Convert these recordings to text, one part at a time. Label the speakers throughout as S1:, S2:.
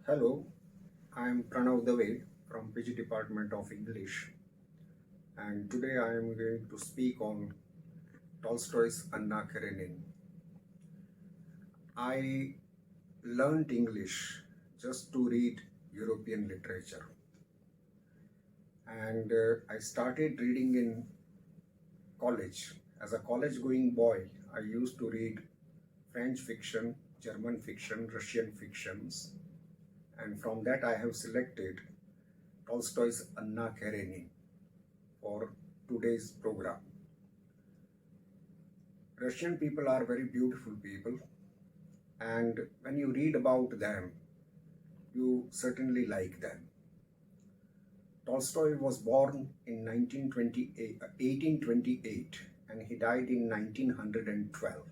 S1: Hello, I am Pranav from PG Department of English, and today I am going to speak on Tolstoy's Anna Karenina. I learned English just to read European literature, and I started reading in college. As a college going boy, I used to read French fiction, German fiction, Russian fictions, and from that I have selected Tolstoy's Anna Karenina for today's program. Russian people are very beautiful people, and when you read about them, you certainly like them. Tolstoy was born in 1828 and he died in 1912.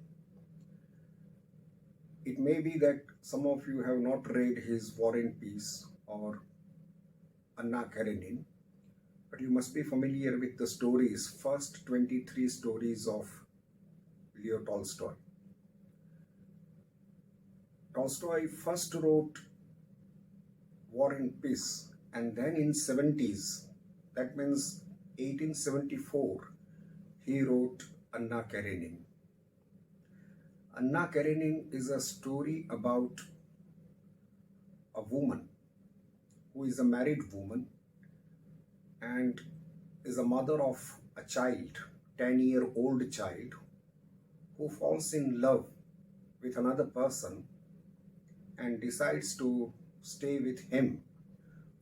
S1: It may be that some of you have not read his War and Peace or Anna Karenina, but you must be familiar with the stories, first 23 stories of Leo Tolstoy. Tolstoy first wrote War and Peace, and then in 70s, that means 1874, he wrote Anna Karenina. Anna Karenina is a story about a woman who is a married woman and is a mother of a child, 10-year-old child, who falls in love with another person and decides to stay with him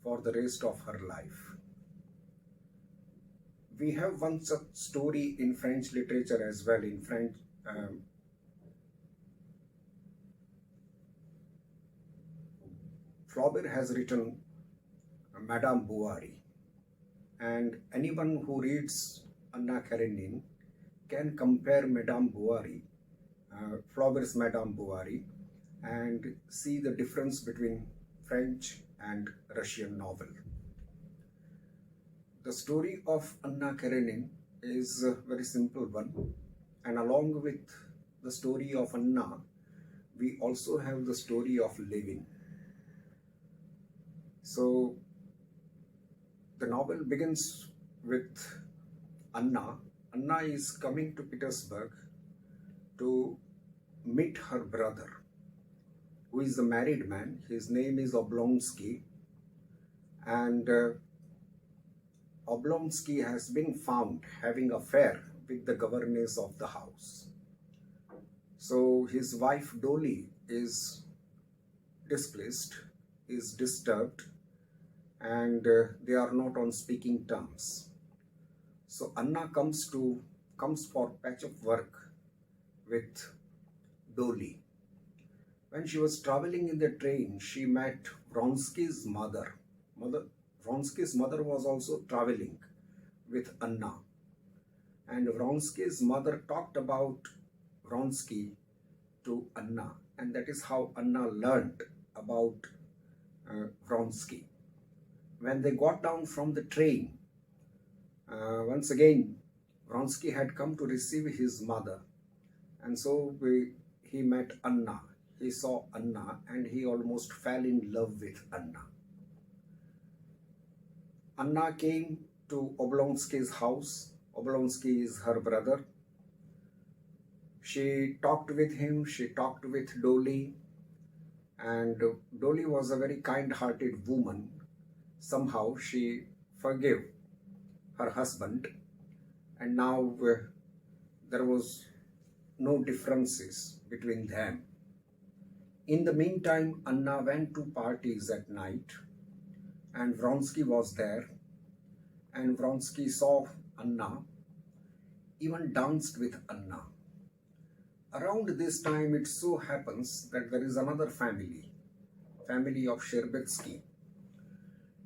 S1: for the rest of her life. We have one such story in French literature as well. In French, Flaubert has written Madame Bovary, and anyone who reads Anna Karenina can compare Madame Bovary, Flaubert's Madame Bovary, and see the difference between French and Russian novel. The story of Anna Karenina is a very simple one, and along with the story of Anna, we also have the story of living. So the novel begins with Anna. Anna is coming to Petersburg to meet her brother, who is a married man. His name is Oblonsky, and Oblonsky has been found having an affair with the governess of the house. So his wife Dolly is displeased, is disturbed, and they are not on speaking terms. So Anna comes for patch of work with Dolly. When she was traveling in the train, she met Vronsky's mother. Vronsky's mother was also traveling with Anna. And Vronsky's mother talked about Vronsky to Anna. And that is how Anna learned about Vronsky. When they got down from the train, once again, Vronsky had come to receive his mother. And so he met Anna. He saw Anna and he almost fell in love with Anna. Anna came to Oblonsky's house. Oblonsky is her brother. She talked with him, she talked with Dolly, and Dolly was a very kind-hearted woman. Somehow she forgave her husband, and now there was no differences between them. In the meantime, Anna went to parties at night, and Vronsky was there, and Vronsky saw Anna, even danced with Anna. Around this time, it so happens that there is another family of Sherbetsky.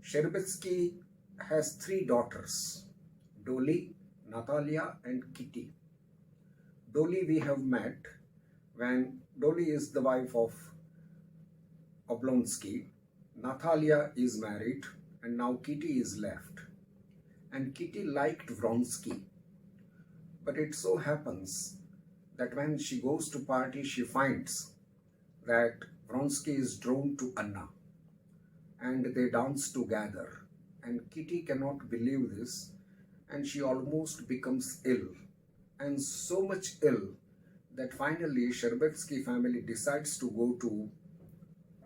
S1: Sherbetsky has 3 daughters, Dolly, Natalia, and Kitty. Dolly we have met when Dolly is the wife of Oblonsky. Natalia is married, and now Kitty is left. And Kitty liked Vronsky. But it so happens that when she goes to party, she finds that Vronsky is drawn to Anna. and they dance together. And Kitty cannot believe this, and she almost becomes ill, and so much ill that finally Sherbetsky family decides to go to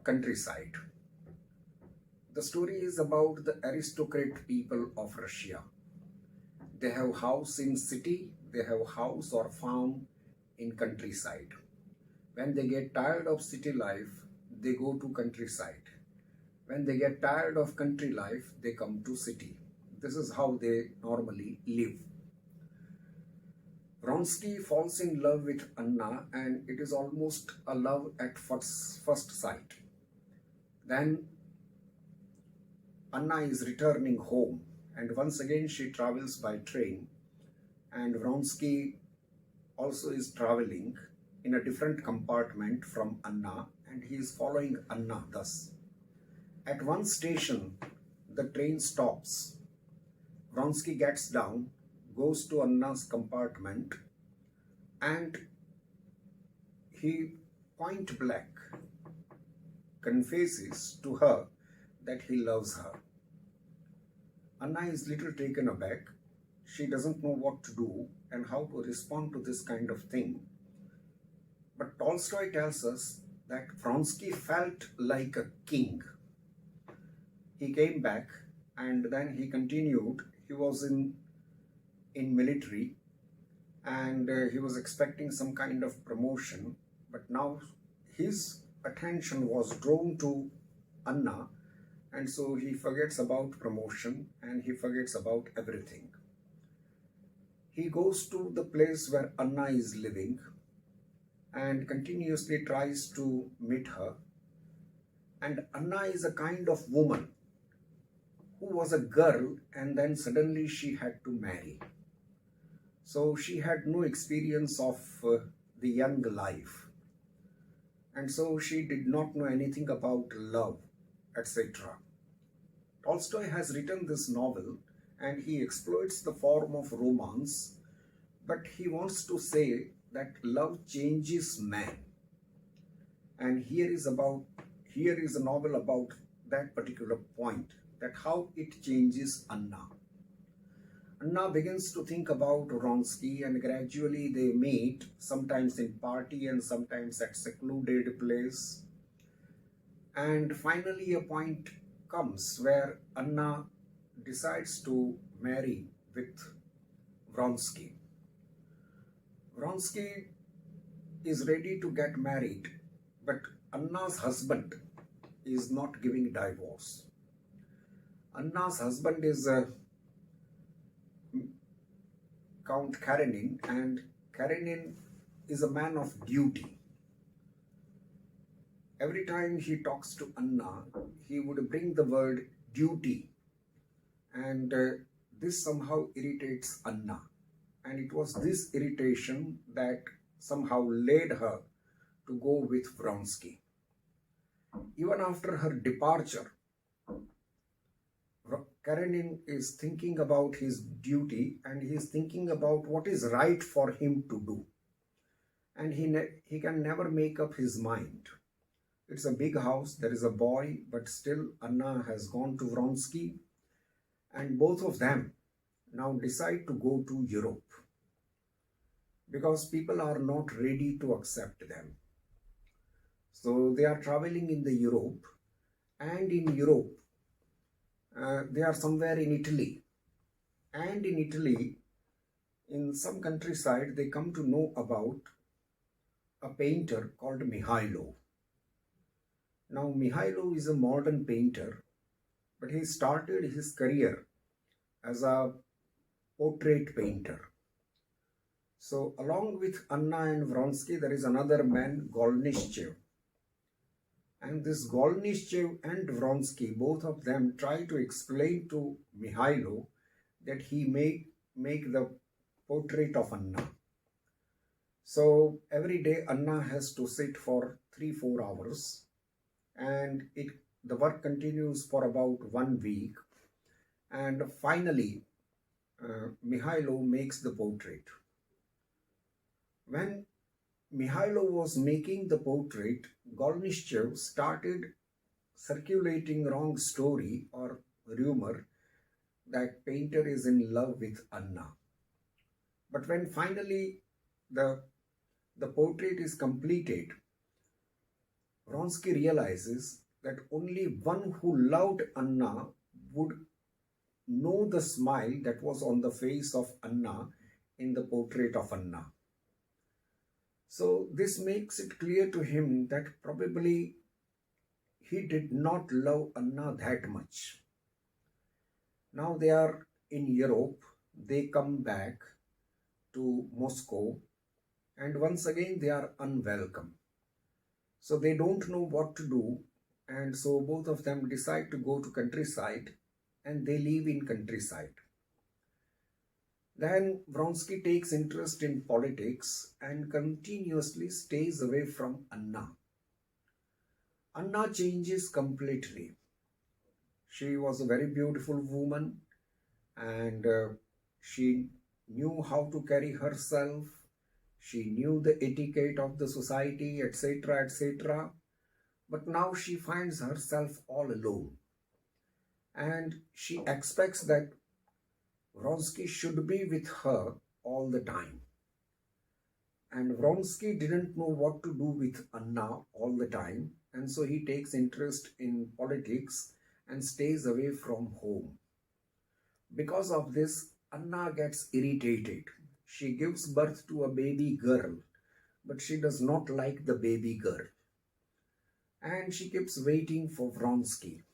S1: countryside. The story is about the aristocrat people of Russia. They have house in city, they have house or farm in countryside. When they get tired of city life, they go to countryside. When they get tired of country life, they come to city. This is how they normally live. Vronsky falls in love with Anna, and it is almost a love at first sight. Then Anna is returning home, and once again she travels by train, and Vronsky also is traveling in a different compartment from Anna, and he is following Anna thus. At one station, the train stops. Vronsky gets down, goes to Anna's compartment, and he point blank confesses to her that he loves her. Anna is little taken aback. She doesn't know what to do and how to respond to this kind of thing. But Tolstoy tells us that Vronsky felt like a king. He came back, and then he continued. He was in military, and he was expecting some kind of promotion, but now his attention was drawn to Anna, and so he forgets about promotion and he forgets about everything. He goes to the place where Anna is living and continuously tries to meet her. And Anna is a kind of woman who was a girl, and then suddenly she had to marry. So she had no experience of the young life. And so she did not know anything about love, etc. Tolstoy has written this novel, and he exploits the form of romance, but he wants to say that love changes man. And here is a novel about that particular point, that how it changes Anna. Anna begins to think about Vronsky, and gradually they meet, sometimes in party and sometimes at secluded place. And finally a point comes where Anna decides to marry with Vronsky. Vronsky is ready to get married, but Anna's husband is not giving divorce. Anna's husband is Count Karenin, and Karenin is a man of duty. Every time he talks to Anna, he would bring the word duty, and this somehow irritates Anna. And it was this irritation that somehow led her to go with Vronsky. Even after her departure, Karenin is thinking about his duty, and he is thinking about what is right for him to do. And he can never make up his mind. It's a big house, there is a boy, but still Anna has gone to Vronsky, and both of them now decide to go to Europe because people are not ready to accept them. So they are traveling in the Europe, and in Europe they are somewhere in Italy, and in Italy, in some countryside, they come to know about a painter called Mihailo. Now Mihailo is a modern painter, but he started his career as a portrait painter. So along with Anna and Vronsky, there is another man, Golnischev. And this Golnischev and Vronsky, both of them try to explain to Mihailo that he make the portrait of Anna. So every day Anna has to sit for 3-4 hours, and the work continues for about 1 week, and finally Mihailo makes the portrait. When Mihailo was making the portrait, Golnischev started circulating wrong story or rumor that painter is in love with Anna. But when finally the, the portrait is completed, Vronsky realizes that only one who loved Anna would know the smile that was on the face of Anna in the portrait of Anna. So this makes it clear to him that probably he did not love Anna that much. Now they are in Europe, they come back to Moscow, and once again they are unwelcome. So they don't know what to do, and so both of them decide to go to countryside, and they live in countryside. Then Vronsky takes interest in politics and continuously stays away from Anna. Anna changes completely. She was a very beautiful woman, and she knew how to carry herself. She knew the etiquette of the society, etc., etc. But now she finds herself all alone. And she expects that Vronsky should be with her all the time. And Vronsky didn't know what to do with Anna all the time, and so he takes interest in politics and stays away from home. Because of this, Anna gets irritated. She gives birth to a baby girl, but she does not like the baby girl. And she keeps waiting for Vronsky.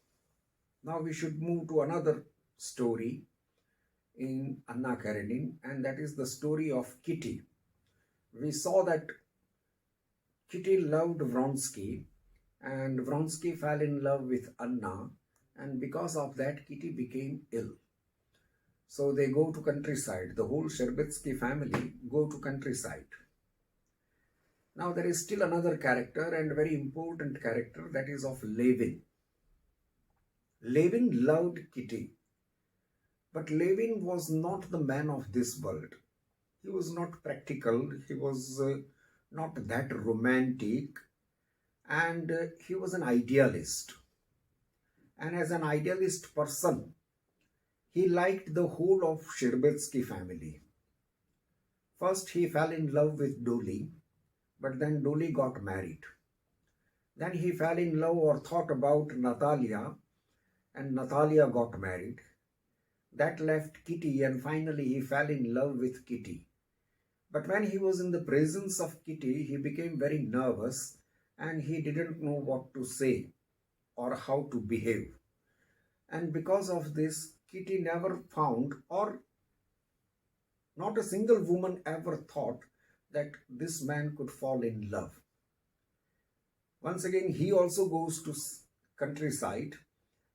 S1: Now we should move to another story in Anna Karenina, and that is the story of Kitty. We saw that Kitty loved Vronsky, and Vronsky fell in love with Anna, and because of that Kitty became ill. So they go to countryside. The whole Sherbetsky family go to countryside. Now there is still another character, and a very important character, that is of Levin. Levin loved Kitty, but Levin was not the man of this world. He was not practical, he was not that romantic, and he was an idealist. And as an idealist person, he liked the whole of Sherbetsky family. First he fell in love with Dolly, but then Dolly got married. Then he fell in love or thought about Natalia, and Natalia got married. That left Kitty, and finally he fell in love with Kitty. But when he was in the presence of Kitty, he became very nervous and he didn't know what to say or how to behave. And because of this, Kitty never found, or not a single woman ever thought, that this man could fall in love. Once again, he also goes to countryside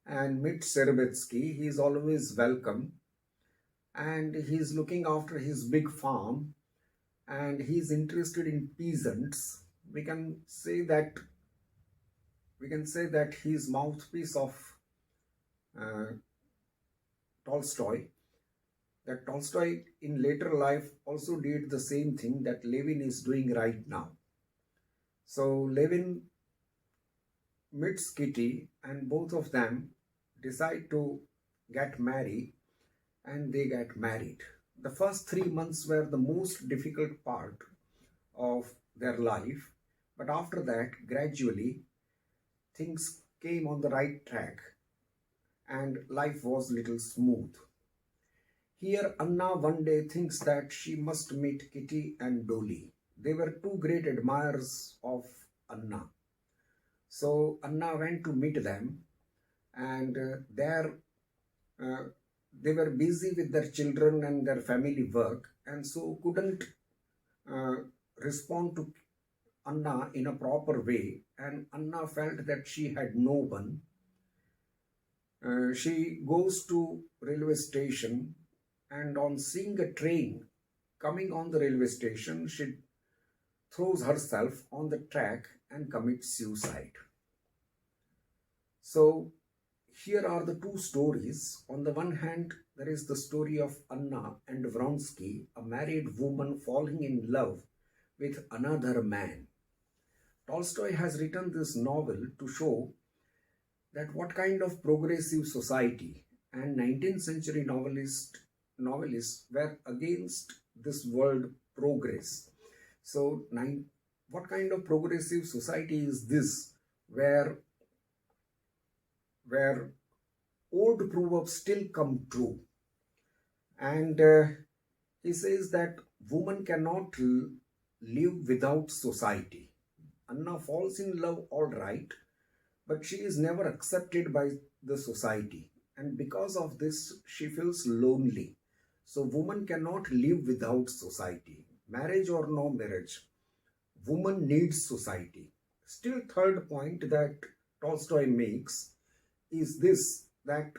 S1: and meets Sherbetsky. He is always welcome, and he is looking after his big farm, and he is interested in peasants. We can say that he is mouthpiece of Tolstoy. That Tolstoy in later life also did the same thing that Levin is doing right now. So Levin meets Kitty, and both of them decide to get married, and they get married. The first 3 months were the most difficult part of their life, but after that, gradually, things came on the right track and life was little smooth. Here, Anna one day thinks that she must meet Kitty and Dolly. They were two great admirers of Anna. So Anna went to meet them, and they were busy with their children and their family work, and so couldn't respond to Anna in a proper way, and Anna felt that she had no one. She goes to railway station, and on seeing a train coming on the railway station, she throws herself on the track and commits suicide. So here are the two stories. On the one hand, there is the story of Anna and Vronsky, a married woman falling in love with another man. Tolstoy has written this novel to show that what kind of progressive society, and 19th century novelists were against this word progress. So what kind of progressive society is this, where old proverbs still come true? And he says that woman cannot live without society. Anna falls in love, all right, but she is never accepted by the society. And because of this, she feels lonely. So, woman cannot live without society. Marriage or no marriage, woman needs society. Still, third point that Tolstoy makes is this, that